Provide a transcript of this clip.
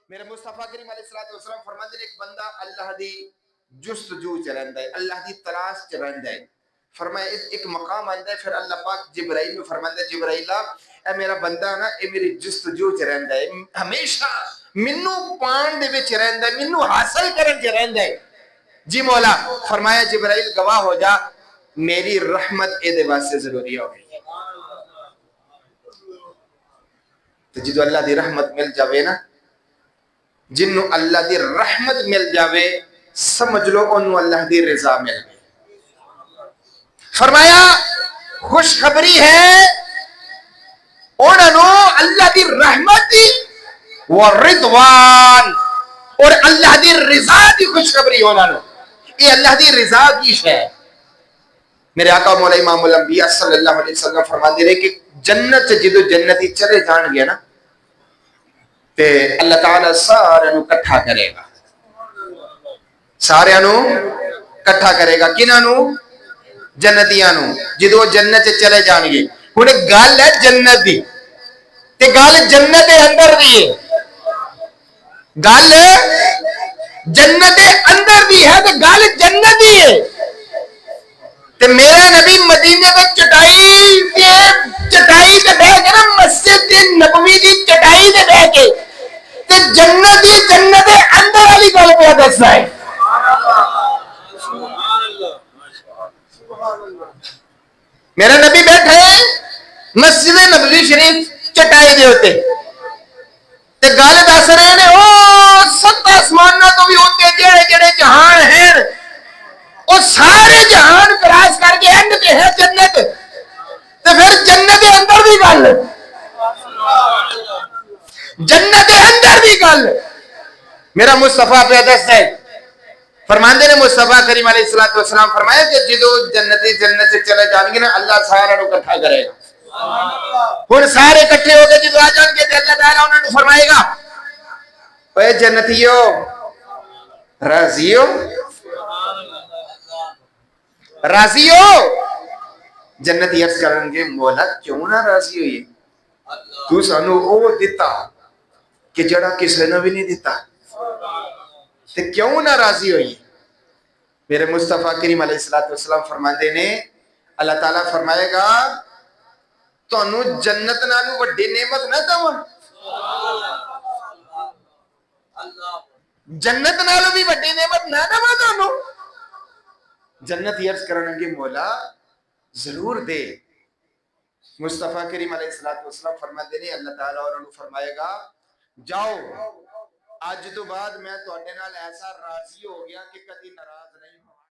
میرے مصطفیٰ کریم علیہ السلام فرماتے ہیں ایک بندہ اللہ دی جستجو چ رہندا ہے، اللہ دی تلاش چ رہندا ہے. فرمایا ایک مقام آندا ہے، پھر اللہ پاک جبرائیل میں فرماتا ہے جبرائیل اے میرا بندہ نا اے میری جستجو چ رہندا ہے، ہمیشہ مینوں پان دے وچ رہندا ہے، مینوں حاصل کرن چ رہندا ہے. جی مولا. فرمایا جبرائیل گواہ ہو جا میری رحمت اے دے واسطے ضروری ہو گئی. تو جدو اللہ دی رحمت مل جاوے نا، جنوں اللہ دی رحمت مل جاوے سمجھ لو انہوں اللہ دی رضا مل گئی. فرمایا خوشخبری ہے انہوں اللہ دی رحمت دی ورضوان اور اللہ دی رضا دی خوشخبری انہوں. یہ اللہ دی رضا کی شے. میرے آقا مولا امام الانبیاء صلی اللہ علیہ وسلم فرماتے رہے کہ جنت سے جدو جنتی چلے جان گیا نا تے اللہ تعالیٰ سارے نو کٹھا کرے گا. سارے نو کٹھا کرے گا. کنہاں نو؟ جنتیاں نو. جدو جنت سے چلے جان گے. ہن گل ہے جنت دی تے گل جنت دے اندر دی ہے. گل جنت دے اندر دی ہے تے گل جنت دی ہے. تے میرا نبی مدینے تے چٹائی تے بہ کے نا مسجد نبوی دی چٹائی تے بہ کے تے جنت دے اندر والی گل پہ دسدا ہے. میرا نبی بیٹھے مسجد نبوی شریف چٹائی دے ہوتے تے گل دس رہے نے او سات آسماناں تو بھی ہوتے جڑے جڑے جہان ہیں وہ سارے جہان کراس کر کے اینڈ تے ہے جنت. تے پھر جنت دے اندر بھی گل جنت دے اندر بھی گل میرا مصطفیٰ پہ دستا ہے. فرماندے نے مصطفیٰ کریم علیہ السلام فرمایا کہ جدو جنتی جنت سے چلے جان گے نا اللہ سارا نو اکٹھا کرے گا. ہن سارے اکٹھے ہو کے جدو آ جان گے تے اللہ تعالیٰ انہاں نو فرمائے گا اے جنتیو راضی ہو؟ راضی ہو؟ جنتی عرض کریں گے مولا کیوں نہ راضی ہوئی؟ تو سانو او دیتا کہ جڑا کسے نے بھی نہیں دیتا تے کیوں نہ راضی ہوئی؟ میرے مصطفیٰ کریم علیہ السلام فرماندے نے اللہ تعالیٰ فرمائے گا تانوں جنت نالوں وڈی نعمت نہ دواں؟ جنت نالوں بھی وڈی نعمت نہ دواں تانوں؟ جنت عرض کریں گے مولا ضرور دے. مصطفیٰ کریم علیہ السلام فرماتے ہیں اللہ تعالیٰ اور انہوں فرمائے گا جاؤ آج تو بعد میں تواڈے نال ایسا راضی ہو گیا کہ کبھی ناراض نہیں ہوں.